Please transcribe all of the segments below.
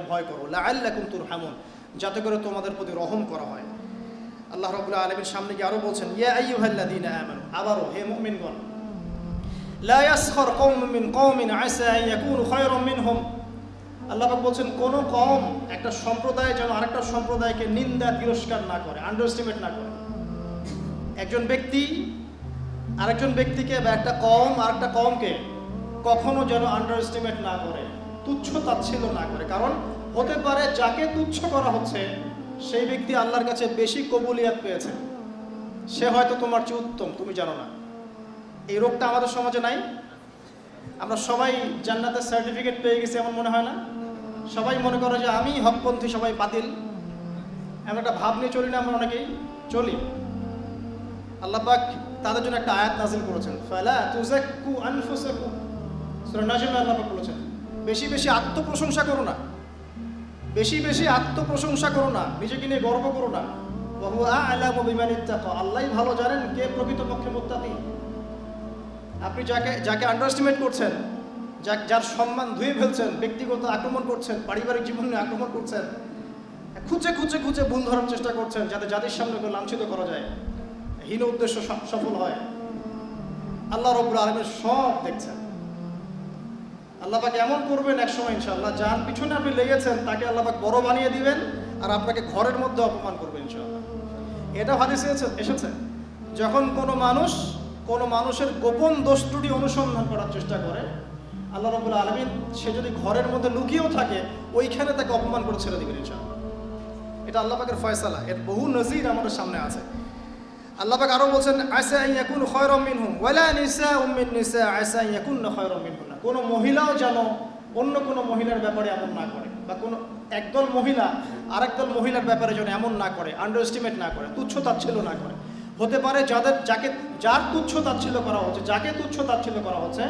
ভয় করো, লাআল্লাকুম তুরহামুন, যাতে করে তোমাদের প্রতি রহম করা হয়। আল্লাহ রাব্বুল আলামিন সামনে গিয়ে আরো বলছেন, ইয়া আইয়ুহাল্লাযীনা আমানু, আবারও হে মুমিনগণ, লা ইয়াসখার কওমুম মিন কওমিন আসা আন ইয়াকুনু খায়রাম মিনহুম। আল্লাহ পাক বলছেন কোন কওম, একটা সম্প্রদায় যেন আরেকটা সম্প্রদায়কে নিন্দা তিরস্কার না করে, আন্ডারএস্টিমেট না করে। একজন ব্যক্তি আরেকজন ব্যক্তিকে বা একটা কওম আরেকটা কওমকে কখনো যেন আন্ডারএস্টিমেট না করে, তুচ্ছ তাচ্ছিল্য না করে। কারণ হতে পারে যাকে তুচ্ছ করা হচ্ছে সেই ব্যক্তি আল্লাহর কাছে বেশি কবুলিয়াত পেয়েছে, সে হয়তো তোমার চেয়ে উত্তম, তুমি জানো না। এই রোগটা আমাদের সমাজে নাই? আমরা সবাই জান্নাতের সার্টিফিকেট পেয়ে গেছি এমন মনে হয় না? সবাই মনে করে যে আমি হকপন্থী, সবাই বাতিল, এমন একটা ভাব নিয়ে চলি না আমরা? অনেকেই চলি। আল্লাহ পাক তাদের জন্য একটা আয়াত নাযিল করেছেন, ফালা তুযাক্কু আনফুসাকুম। সূরা নাজমে আল্লাহ পাক বলেছেন বেশি বেশি আত্মপ্রশংসা করো না, বেশি বেশি আত্মপ্রশংসা করো না, নিজেকে নিয়ে গর্ব করো না। ওয়া হুয়া আ'লামু বিমান ইত্তাকা, আল্লাহই ভালো জানেন কে প্রকৃতপক্ষে মুত্তাকি। আপনি যাকে আন্ডারএস্টিমেট করছেন, যার সম্মান ধুয়ে ফেলছেন, ব্যক্তিগত আক্রমণ করছেন, পারিবারিক জীবনে আক্রমণ করছেন, খুঁজে খুঁজে খুঁজে ভুল ধরার চেষ্টা করছেন যাতে জাতির সামনে লাঞ্ছিত করা যায়, হীন উদ্দেশ্য সফল হয়, আল্লাহ রাব্বুল আলামিন সব দেখছেন। আল্লাহ পাক এমন করবেন একসময় ইনশাআল্লাহ, যার পিছনে আপনি লেগেছেন তাকে আল্লাহ পাক বড় বানিয়ে দিবেন আর আপনাকে ঘরের মধ্যে অপমান করবেন ইনশাআল্লাহ। এটা হাদিসে এসেছে, যখন কোনো মানুষের গোপন দোষ ত্রুটি অনুসন্ধান করার চেষ্টা করে, আল্লাহ রাব্বুল আলামিন সে যদি ঘরের মধ্যে লুকিয়েও থাকে ওইখানে তাকে অপমান করে ছেড়ে দিবেন ইনশাআল্লাহ। এটা আল্লাহ পাকের ফয়সালা, এর বহু নজির আমাদের সামনে আছে। আল্লাহ পাক আরো বলছেন, আসা আন ইয়াকুনু খায়রাম মিনহুম ওয়ালা নিসাউম মিন নিসা আসা আন ইয়াকুননা খায়রাম মিনহুন্না। কোনো মহিলাও যেন অন্য কোনো মহিলার ব্যাপারে এমন না করে, বা কোনো একদল মহিলা আরেকদল মহিলার ব্যাপারে যেন এমন না করে, আন্ডারএস্টিমেট না করে, তুচ্ছ তাচ্ছিল্য না করে। হতে পারে যার তুচ্ছ তাচ্ছিল্য করা হচ্ছে, যাকে তুচ্ছ তাচ্ছিল্য করা হচ্ছে,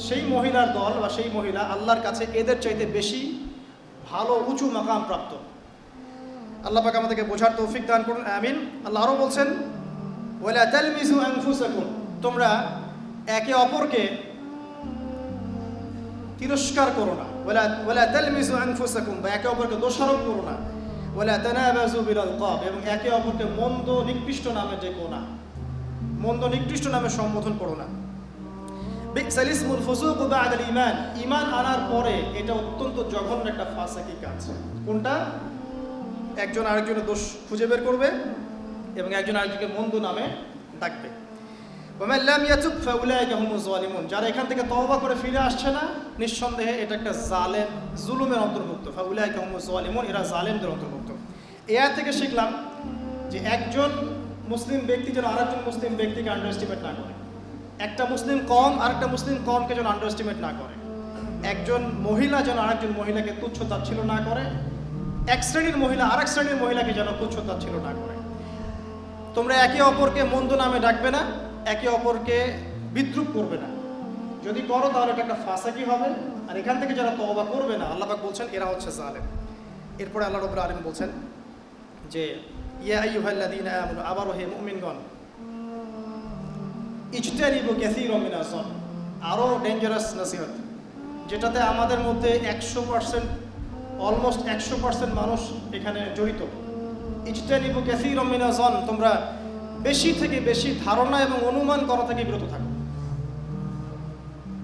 সেই মহিলার দল বা সেই মহিলা আল্লাহর কাছে এদের চাইতে বেশি ভালো উঁচু মাকাম প্রাপ্ত। আল্লাহ পাক আমাদেরকে বোঝার তৌফিক দান করুন, আমিন। আল্লাহ আরো বলছেন, ওয়ালা তালমিজু আনফুসাকুম, তোমরা একে অপরকে তিরস্কার করো না। ওয়ালা তালমিজু আনফুসাকুম, বা একে অপরকে দোষারোপ করো না। ওয়ালা তানাবাজু বিল আলকাব, এবং একে অপরকে মন্দ নিকৃষ্ট নামে ডেকো না, মন্দ নিকৃষ্ট নামে সম্বোধন করো না। বিসাল ইসমুল ফুসুক বা'দাল ঈমান, ঈমান আনার পরে এটা অত্যন্ত জঘন্য একটা ফাসিকি কাজ। কোনটা? একজন আরেকজনের দোষ খুঁজে বের করবে এবং একজন আরেকজনকে মন্দ নামে ডাকবে। ওয়ামান লাম ইয়াতুব ফাউলাইকা হুমুজ যালিমুন, যারা এখান থেকে তওবা করে ফিরে আসছে না, নিঃসন্দেহে এটা একটা জালেম, জুলুমের অন্তর্ভুক্ত। ফাউলাইকা হুমুজ যালিমুন, এরা জালেমদের অন্তর্ভুক্ত। এই আয়াত থেকে শিখলাম যে একজন মুসলিম ব্যক্তি যেন আরেকজন মুসলিম ব্যক্তিকে আন্ডারএস্টিমেট না করে, একটা মুসলিম কওম আরেকটা মুসলিম কওমকে যেন আন্ডারএস্টিমেট না করে, একজন মহিলা যেন আরেকজন মহিলাকে তুচ্ছ তাচ্ছিল্য না করে, এক শ্রেণীর মহিলা আরেক শ্রেণীর মহিলাকে যেন তুচ্ছ তাচ্ছিল্য না করে। তোমরা একে অপরকে মন্দ নামে ডাকবে না, একে অপরকে বিদ্রুপ করবে না। যদি করো তাহলে এটা একটা ফাসাকি হবে, আর এখান থেকে যারা তওবা করবে না, আল্লাহ পাক বলছেন এরা হচ্ছে জালেম। এরপরে আল্লাহ রাব্বুল আলামিন বলছেন যে ইয়া আইয়ুহাল্লাযীনা আমানু, আবারও হে মুমিনগণ, ইজতানিবু কাসীরাম মিনাজ যান, আরও ডেঞ্জারাস নসিহত, যেটাতে আমাদের মধ্যে 100%, অলমোস্ট 100% মানুষ এখানে জড়িত। ইজতানিবু কাসীরাম মিনাজ যান, তোমরা বেশি থেকে বেশি ধারণা এবং অনুমান করা থেকে বিরত থাকো।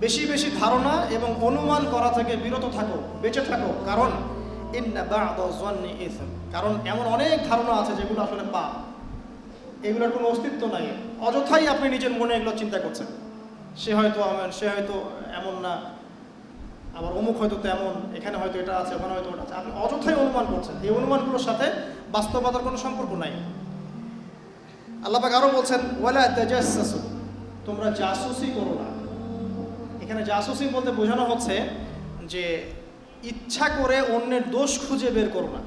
বেশি বেশি ধারণা এবং অনুমান করা থেকে বিরত থাকো, বেঁচে থাকো। কারণ ইন্না বা'দা যান্নি ইসম, কারণ এমন অনেক ধারণা আছে যেগুলো আসলে পাপ, এগুলোর কোনো অস্তিত্ব নাই। অযথাই আপনি নিজের মনে এগুলো চিন্তা করছেন, সে হয়তো এমন না, আবার অমুক হয়তো তেমন, এখানে হয়তো এটা আছে, ওখানে হয়তো ওটা আছে। আপনি অযথাই অনুমান করছেন, এই অনুমানগুলোর সাথে বাস্তবতার কোনো সম্পর্ক নাই। আল্লাহ পাক আরো বলছেন, ওয়ালা তাজাসসু, তোমরা জাসুসি করো না। এখানে জাসুসি বলতে বোঝানো হচ্ছে যে ইচ্ছা করে অন্যের দোষ খুঁজে বের করো না।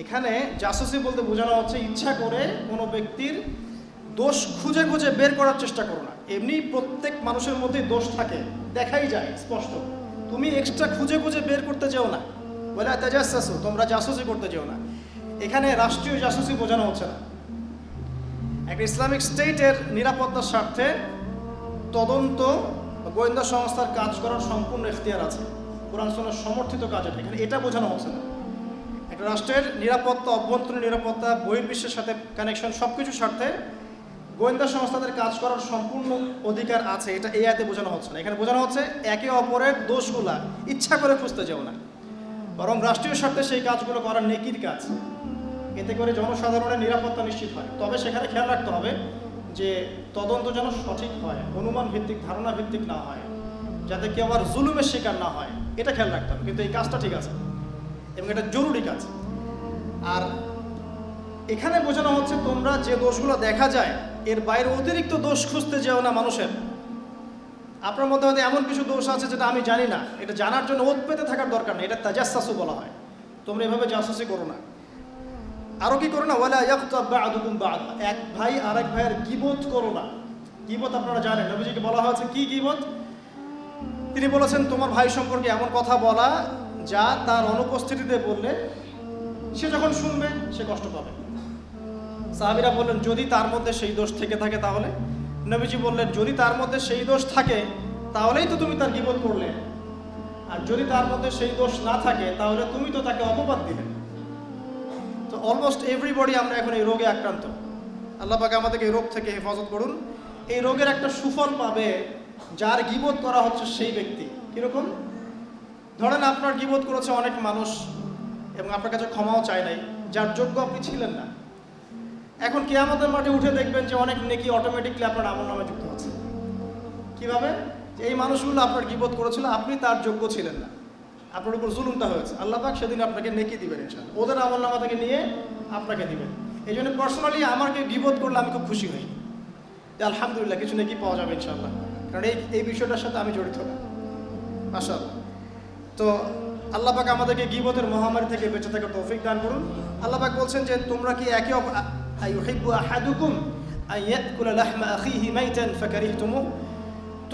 এখানে জাসুসি বলতে বোঝানো হচ্ছে ইচ্ছা করে কোনো ব্যক্তির দোষ খুঁজে খুঁজে বের করার চেষ্টা করো না। এমনি প্রত্যেক মানুষের মধ্যেই দোষ থাকে, দেখাই যায় স্পষ্ট। তুমি এক্সট্রা খুঁজে খুঁজে বের করতে যেও না। ওয়ালা তাজাসসু, তোমরা জাসুসি করতে যেও না। এখানে রাষ্ট্রীয় জাসুসি বোঝানো হচ্ছে না। একটা ইসলামিক স্টেটের নিরাপত্তার স্বার্থে তদন্ত গোয়েন্দা সংস্থার কাজ করার সম্পূর্ণ এখতিয়ার আছে। কোরআন সুন্নাহ সমর্থিত কাজ এটা, এখানে এটা বোঝানো হচ্ছে না। একটা রাষ্ট্রের নিরাপত্তা, অভ্যন্তরীণ নিরাপত্তা, বহির্বিশ্বের সাথে কানেকশন, সব কিছুর স্বার্থে গোয়েন্দা সংস্থাদের কাজ করার সম্পূর্ণ অধিকার আছে, এটা এই আয়াতে বোঝানো হচ্ছে না। এখানে বোঝানো হচ্ছে একে অপরের দোষগুলা ইচ্ছা করে খুঁজতে যাও না, বরং রাষ্ট্রীয় স্বার্থে সেই কাজগুলো করার নেকির কাজ, এতে করে জনসাধারণের নিরাপত্তা নিশ্চিত হয়। তবে সেখানে খেয়াল রাখতে হবে যে তদন্ত যেন সঠিক হয়, অনুমান ভিত্তিক, ধারণা ভিত্তিক না হয়, যাতে কেউ আবার জুলুমের শিকার না হয়, এটা খেয়াল রাখতে হবে। কিন্তু এই কাজটা ঠিক আছে এবং এটা জরুরি কাজ। আর এখানে বোঝানো হচ্ছে তোমরা যে দোষগুলো দেখা যায় এর বাইরে অতিরিক্ত দোষ খুঁজতে যেও না মানুষের। আপনার মধ্যে হয়তো এমন কিছু দোষ আছে যেটা আমি জানি না, এটা জানার জন্য ওত পেতে থাকার দরকার নেই, এটা তাজাসসুস বলা হয়। তোমরা এভাবে জাসুসি করো না। আরও কি করো না, ওয়ালা ইয়াগতাব বা'দুকুম বা'দা, এক ভাই আরেক ভাইয়ের গীবত করো না। গীবত আপনারা জানেন, নবীজিকে বলা হয়েছে কি গীবত? তিনি বলেছেন তোমার ভাই সম্পর্কে এমন কথা বলা যা তার অনুপস্থিতিতে বললে সে যখন শুনবে সে কষ্ট পাবে। সাহাবীরা বললেন যদি তার মধ্যে সেই দোষ থেকে থাকে তাহলে? নবীজি বললেন যদি তার মধ্যে সেই দোষ থাকে তাহলেই তো তুমি তার গীবত করলে, আর যদি তার মধ্যে সেই দোষ না থাকে তাহলে তুমি তো তাকে অপবাদ দিলে। তো অলমোস্ট এভরিবডি আমরা এখন এই রোগে আক্রান্ত। আল্লাহ পাক আমাদেরকে এই রোগ থেকে হেফাজত করুন। এই রোগের একটা সুফল পাবে যার গীবত করা হচ্ছে সেই ব্যক্তি। কীরকম? ধরেন আপনার গীবত করেছে অনেক মানুষ এবং আপনার কাছে ক্ষমাও চায় নাই, যার যোগ্য আপনি ছিলেন না। এখন কিয়ামতের মাঠে উঠে দেখবেন যে অনেক নেকি অটোমেটিকলি আপনার আমলনামায় যুক্ত হচ্ছে। কিভাবে? এই মানুষগুলো আপনার গীবত করেছিল, আপনি তার যোগ্য ছিলেন না, আপনার উপর জুলুমটা হয়েছে। আল্লাহ পাক সেদিন আপনাকে নেকি দিবেন ইনশাআল্লাহ, ওদের আমলনামা থেকে নিয়ে আপনাকে দিবেন। এই জন্য পার্সোনালি আমাকে গীবত করলে আমি খুব খুশি হই যে আলহামদুলিল্লাহ কিছু নেকি পাওয়া যাবে ইনশাআল্লাহ, কারণ এই বিষয়টার সাথে আমি জড়িত না। মাশাআল্লাহ। তো আল্লাহ পাক আমাদেরকে গীবতের মহামারী থেকে বেঁচে থাকার তৌফিক দান করুন। আল্লাহ পাক বলছেন যে তোমরা কি একে আইয়ুহিব্বু আহাদুকুম আইয়াকুলা লাহমা আখিহি মাইতান ফাকারিহতুমু,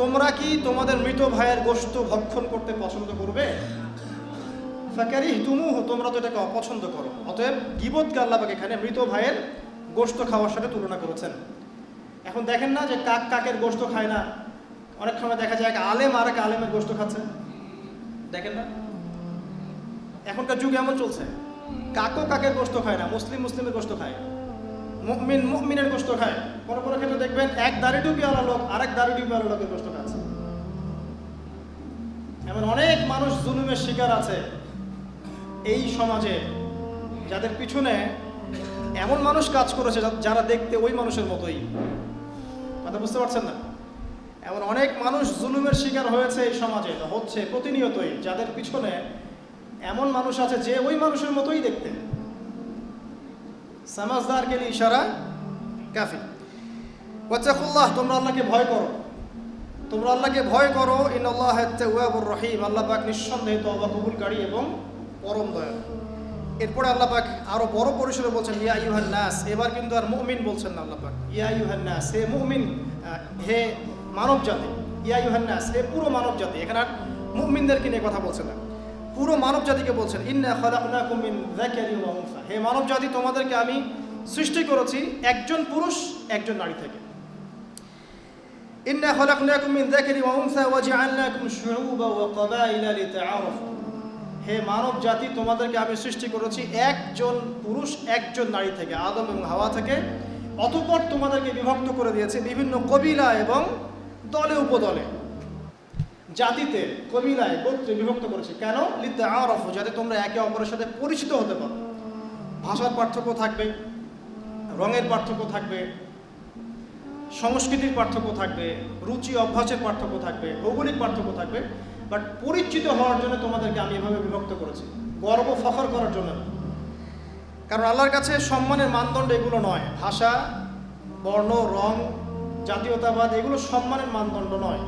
তোমরা কি তোমাদের মৃত ভাইয়ের গোশত ভক্ষণ করতে পছন্দ করবে? ফাকারিহতুমু, তোমরা তো এটাকে অপছন্দ করো। অতএব গীবতকে আল্লাহ পাক এখানে মৃত ভাইয়ের গোশত খাওয়ার সাথে তুলনা করেছেন। এখন দেখেন না যে কাক কাকের গোশত খায় না, অনেক সময় দেখা যায় এক আলেম আর এক আলেমের গোশত খাচ্ছে, দেখেন না? এখনকার যুগ এমন চলছে, কাকও কাকের গোশত খায় না, মুসলিম মুসলিমের গোশত খায়, মুমিন মুমিনের গোশত খায়। কোনো কোনো ক্ষেত্রে দেখবেন এক দাড়ি টুপিওয়ালা লোক আরেক দাড়ি টুপিওয়ালা লোকের গোশত খাচ্ছে। এমন অনেক মানুষ জুলুমের শিকার আছে এই সমাজে, যাদের পিছনে এমন মানুষ কাজ করেছে যারা দেখতে ওই মানুষের মতোই। কথা বুঝতে পারছেন না? এমন অনেক মানুষ জুলুমের শিকার হয়েছে এই সমাজে, হচ্ছে প্রতিনিয়তই, যাদের পিছনে এমন মানুষ আছে যে ওই মানুষের মতোই দেখতে। সামাজদার কে ইশারা কাফি। ওয়াত্তাকুল্লাহ, তোমরা আল্লাহকে ভয় করো, তোমরা আল্লাহকে ভয় করো। ইন্নাল্লাহা আত-তাওয়াবুর রহিম, আল্লাহ পাক নিঃসন্দেহে তওবা কবুলকারী এবং পরম দয়ালু। এরপরে আল্লাহ পাক আরো বড় পরিসরে বলছেন ইয়া আইয়ুহান নাস, এবার কিন্তু আর মুমিন বলছেন না আল্লাহ পাক, ইয়া আইয়ুহান নাস, হে মুমিন, হে মানব জাতি, ইয়া আইয়ুহান নাস, হে পুরো মানব জাতি। এখানে আর মুমিনদেরকে নিয়ে কথা বলছেন না, পুরো মানব জাতিকে বলছেন। ইন্না খালাকনাকুম মিন যাকারিন ওয়া উনসা, হে মানব জাতি তোমাদেরকে আমি সৃষ্টি করেছি একজন পুরুষ একজন নারী থেকে। ইন্না খালাকনাকুম মিন যাকারিন ওয়া উনসা ওয়া জাআলনাকুম শুউবান ওয়া ক্বাবাইলা লিতাআরাফু, হে মানব জাতি তোমাদেরকে আমি সৃষ্টি করেছি একজন পুরুষ একজন নারী থেকে, আদম এবং হাওয়া থেকে। অতঃপর তোমাদেরকে বিভক্ত করে দিয়েছে বিভিন্ন কবিলা এবং দলে উপদলে, জাতিতে, কবিলায়, গোত্রে বিভক্ত করেছে। কেন? লিতাআরাফু, যাতে তোমরা একে অপরের সাথে পরিচিত হতে পারো। ভাষার পার্থক্য থাকবে, রঙের পার্থক্য থাকবে, সংস্কৃতির পার্থক্য থাকবে, রুচি অভ্যাসের পার্থক্য থাকবে, ভৌগোলিক পার্থক্য থাকবে, বাট পরিচিত হওয়ার জন্য তোমাদেরকে আমি এভাবে বিভক্ত করেছি, গর্ব ফখর করার জন্য না। কারণ আল্লাহর কাছে সম্মানের মানদণ্ড এগুলো নয়, ভাষা, বর্ণ, রং, জাতীয়তাবাদ, এগুলো সম্মানের মানদণ্ড নয়।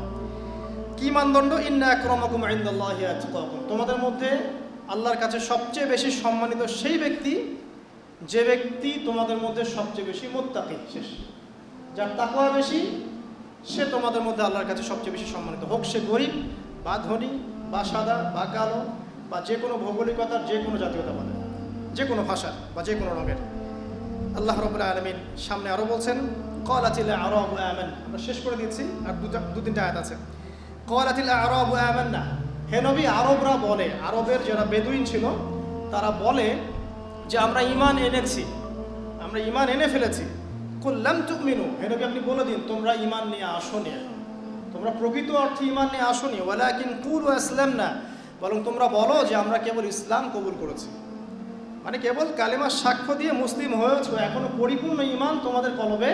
কি মানদণ্ড? ইন্না আকরামাকুম ইনদাল্লাহি আতকাকুম, তোমাদের মধ্যে আল্লাহর কাছে সবচেয়ে বেশি সম্মানিত সেই ব্যক্তি যে ব্যক্তি তোমাদের মধ্যে সবচেয়ে বেশি মুত্তাকি, শেষ, যার তাকওয়া বেশি, সে তোমাদের মধ্যে আল্লাহর কাছে সবচেয়ে বেশি সম্মানিত। হোক সে গরিব বা ধনী বা সাদা বা কালো বা যে কোনো ভৌগোলিকতার, যে কোনো জাতীয়তাবাদের, যে কোনো ভাষার বা যে কোনো রঙের। আল্লাহ রাব্বুল আলামিন সামনে আরও বলছেন ক্বালাতিল আ'রাবু আমান, আমরা শেষ করে দিচ্ছি, আর দু তিনটা আয়াত আছে। ক্বালাতিল আ'রাবু আমান্না, হে নবী, আরবরা বলে, আরবের যারা বেদুইন ছিল তারা বলে যে আমরা ঈমান এনেছি, আমরা ঈমান এনে ফেলেছি। কুল লাম তুমিনু, হে নবী আপনি বলে দিন তোমরা ঈমান নিয়ে আসোনি, তোমরা প্রকৃত অর্থে ঈমান নিয়ে আসোনি। ওয়ালাকিন কুলু আসলামনা, বরং তোমরা বলো যে আমরা কেবল ইসলাম কবুল করেছি। মানে কেবল কালেমার সাক্ষ্য দিয়ে মুসলিম হয়েছো, এখনো পরিপূর্ণ ঈমান তোমাদের কলবে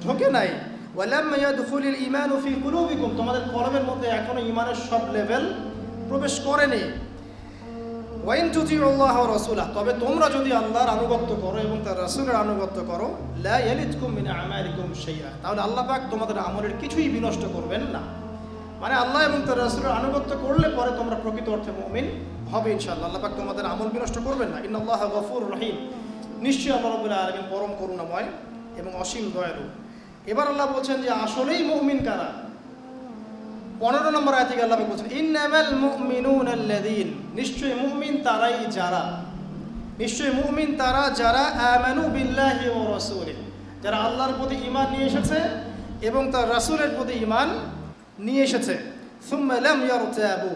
ঢোকে নাই। ওয়ালাম্মা ইয়াদখুলুল ঈমানু ফি কুলুবিকুম, তোমাদের কলবের মধ্যে এখনো ঈমানের সব লেভেল প্রবেশ করেনি। ওয়াইন তুতিউল্লাহ ওয়া রাসূলাহ, তবে তোমরা যদি আল্লাহর আনুগত্য করো এবং তার রাসূলের আনুগত্য করো, লা ইয়ালিদকুম মিন আমালিকুম শাইআ, তাহলে আল্লাহ পাক তোমাদের আমলের কিছুই বিনষ্ট করবেন না। মানে আল্লাহ এবং তার রাসূলের আনুগত্য করলে পরে তোমরা প্রকৃত অর্থে মুমিন হবে ইনশাআল্লাহ। আল্লাহ পাক তোমাদের আমল বিনষ্ট করবেন না। ইন্নাল্লাহা গফুরুর রহিম, নিশ্চয়ই আল্লাহ রাব্বুল আলামিন পরম করুণাময় এবং অসীম দয়ালু। এবার আল্লাহ বলছেন যে আসলেই মুমিন কারা। 15 নম্বর আয়াতে আল্লাহ পাক বলছেন ইন্নামাল মুমিনুনা আল্লাযীন, নিশ্চয়ই মুমিন তারাই যারা, নিশ্চয়ই মুমিন তারা যারা আমানু বিল্লাহি ওয়া রাসূলিহি, যারা আল্লাহর প্রতি ঈমান নিয়ে এসেছে এবং তার রাসূলের প্রতি ঈমান নিয়ে এসেছে। সুম্মা লাম ইয়ারতাবু,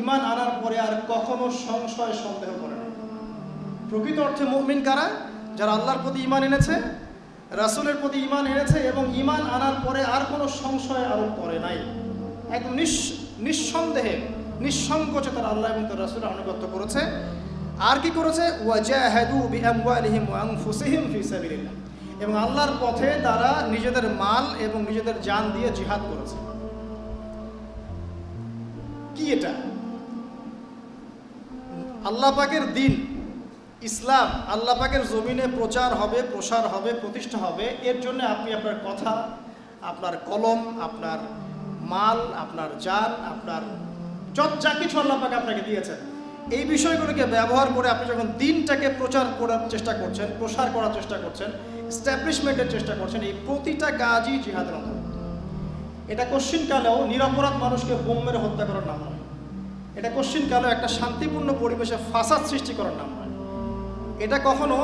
ঈমান আনার পরে আর কখনো সংশয় সন্দেহ করে না। প্রকৃত অর্থে মুমিন কারা? যারা আল্লাহর প্রতি ঈমান এনেছে, রাসূলের প্রতি ঈমান এনেছে এবং ঈমান আনার পরে আর কোনো সংশয় আরোপ করে নাই, একদম নিঃসন্দেহে নিঃসংকোচে তারা আল্লাহ এবং তার রাসূলের আনুগত্য করেছে। আর কি করেছে? ওয়াজাহাদু বিআমওয়ালিহিম ওয়া আনফুসিহিম ফি সাবিলিল্লাহ, এবং আল্লাহর পথে তারা নিজেদের মাল এবং নিজেদের জান দিয়ে জিহাদ করেছে। কি এটা? আল্লাহ পাকের দ্বীন ইসলাম আল্লাহ পাকের জমিনে প্রচার হবে, প্রসার হবে, প্রতিষ্ঠা হবে। এর জন্য আপনি আপনার কথা, আপনার কলম, আপনার মাল, আপনার জান, আপনার যা কিছু আল্লাহ পাক আপনাকে দিয়েছেন, এই বিষয়গুলোকে ব্যবহার করে আপনি যখন দ্বীনটাকে প্রচার করার চেষ্টা করছেন, প্রসার করার চেষ্টা করছেন, এস্টাবলিশমেন্টের চেষ্টা করছেন, এই প্রতিটা কাজই জিহাদের অন্তর্ভুক্ত। এটা কোশ্চিনকালেও নিরপরাধ মানুষকে বোম মেরে হত্যা করার নাম নয়। এটা কোশ্চিনকালেও একটা শান্তিপূর্ণ পরিবেশে ফাসাদ সৃষ্টি করার নাম নয়। এটা কখনো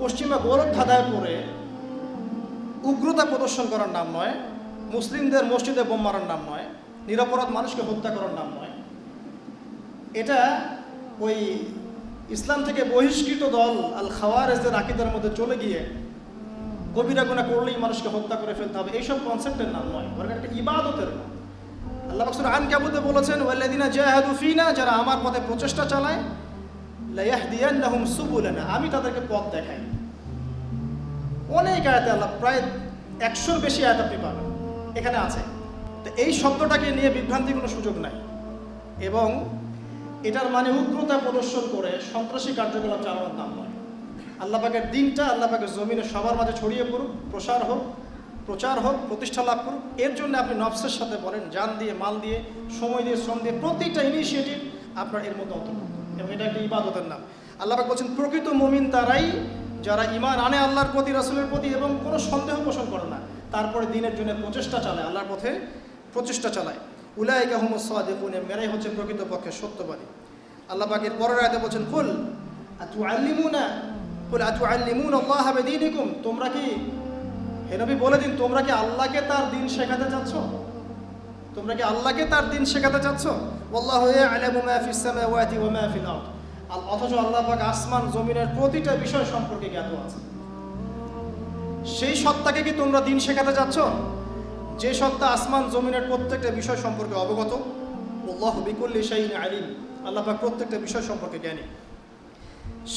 পশ্চিমা গৌরব ধাঁধায় পড়ে উগ্রতা প্রদর্শন করার নাম নয়, মুসলিমদের মসজিদে বোম মারার নাম নয়, নিরপরাধ মানুষকে হত্যা করার নাম নয়। এটা ওই ইসলাম থেকে বহিষ্কৃত দল আল খাওয়ারেজদের আকীদার মধ্যে চলে গিয়ে কবিরা গুনাহ করলেই মানুষকে হত্যা করে ফেলতে হবে, এইসব কনসেপ্টের নাম নয়, বরং একটা ইবাদতের নাম। আল্লাহ পাক সূরা আনকাবুতে বলেছেন ওয়াল্লাযিনা জাহাদু ফিনা, যারা আমার পথে প্রচেষ্টা চালায়, লা ইয়াহদিয়ান্নাহুম সুবুলানা, আমি তাদেরকে পথ দেখাই। অনেক আয়াতে আল্লাহ, প্রায় 100-র বেশি আয়াত আপনি পাবেন এখানে আছে। তো এই শব্দটাকে নিয়ে বিভ্রান্তির কোনো সুযোগ নাই, এবং এটার মানে উগ্রতা প্রদর্শন করে সন্ত্রাসী কার্যকলাপ চালানোর নাম নয়। আল্লাহ পাকের দ্বীনটা আল্লাহ পাকের জমিনে সবার মাঝে ছড়িয়ে পড়ুক, প্রসার হোক, প্রচার হোক, প্রতিষ্ঠা লাভ করুক। এর জন্য আপনি নফসের সাথে বলেন, জান দিয়ে, মাল দিয়ে, সময় দিয়ে, শ্রম দিয়ে, প্রতিটা ইনিশিয়েটিভ আপনার এর মধ্যে অন্তর্ভুক্ত, এবং এটা একটা ইবাদতের নাম। আল্লাহ পাক বলছেন প্রকৃত মুমিন তারাই যারা ঈমান আনে আল্লাহর প্রতি, রাসূলের প্রতি, এবং কোনো সন্দেহ পোষণ করে না, তারপরে দ্বীনের জন্য প্রচেষ্টা চালায়, আল্লাহর পথে প্রচেষ্টা চালায়। উলাইকা হুমুস সাদিকুন, মেরাই হচ্ছে প্রকৃতপক্ষে সত্যবাদী। আল্লাহ পাকের পরের আয়াতে বলছেন কুল আতুআল্লিমুনা আল্লাহ বিদীনিকুম, তোমরা কি, হে নবী বলে দিন, তোমরা কি আল্লাহকে তার দ্বীন শেখাতে চাচ্ছ? তোমরা কি আল্লাহকে তার দ্বীন শেখাতে চাচ্ছ? ওয়াল্লাহু ইয়ালামু মা ফিস সামাওয়াতি ওয়া মা ফিল আরদ, অথচ আল্লাহ পাক আসমান জমিনের প্রতিটা বিষয় সম্পর্কে জ্ঞাত আছে। সেই সত্তাকে কি তোমরা দ্বীন শেখাতে চাচ্ছ, যে সত্তা আসমান জমিনের প্রত্যেকটা বিষয় সম্পর্কে অবগত? আল্লাহু বিকুল্লি শাইইন আলিম, আল্লাহ পাক প্রত্যেকটা বিষয় সম্পর্কে জ্ঞানী।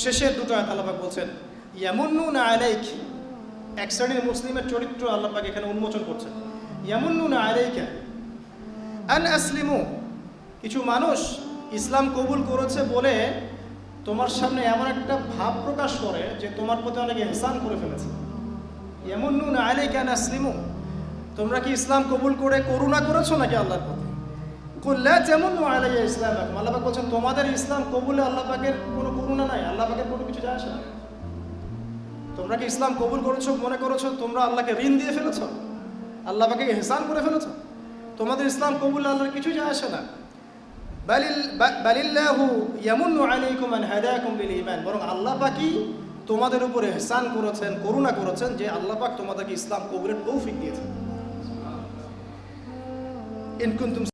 শেষের দুটো আয়াত আল্লাহ পাক বলছেন ইয়ামুন্নুনা আলাইক, এক শ্রেণীর মুসলিমের চরিত্র আল্লাহ পাক এখানে উন্মোচন করছেন। ইয়ামুন্নুনা আলাইকা আন আসলিমু, কিছু মানুষ ইসলাম কবুল করেছে বলে তোমার সামনে এমন একটা ভাব প্রকাশ করে যে তোমার প্রতি অনেক ইহসান করে ফেলেছে। ইয়ামুন্নুনা আলাইকা আন আসলিমু, তোমরা কি ইসলাম কবুল করে করুণা করেছো নাকি আল্লাহর প্রতি? কুল লা তামুন্নু আলাইয়া ইসলামাকুম, আল্লাহ পাক বলছেন তোমাদের ইসলাম কবুলে আল্লাহ পাকের কোনো করুণা নাই, আল্লাহ পাকের কোনো কিছু যায় আসে না। তোমরা কি ইসলাম কবুল করেছো মনে করেছো তোমরা আল্লাহকে ঋণ দিয়ে ফেলেছো, আল্লাহ পাকে ইহসান করে ফেলেছো? তোমাদের ইসলাম কবুলে আল্লাহর কিছু যায় আসে না। বালিল্লাহু ইয়ামুন্নু আলাইকুম আন হাদাকুম বিল ঈমান, বরং আল্লাহ পাকই তোমাদের উপরে ইহসান করেছেন, করুণা করেছেন, যে আল্লাহ পাক তোমাদেরকে ইসলাম কবুলের তৌফিক দিয়েছেন। ইন কুনতুম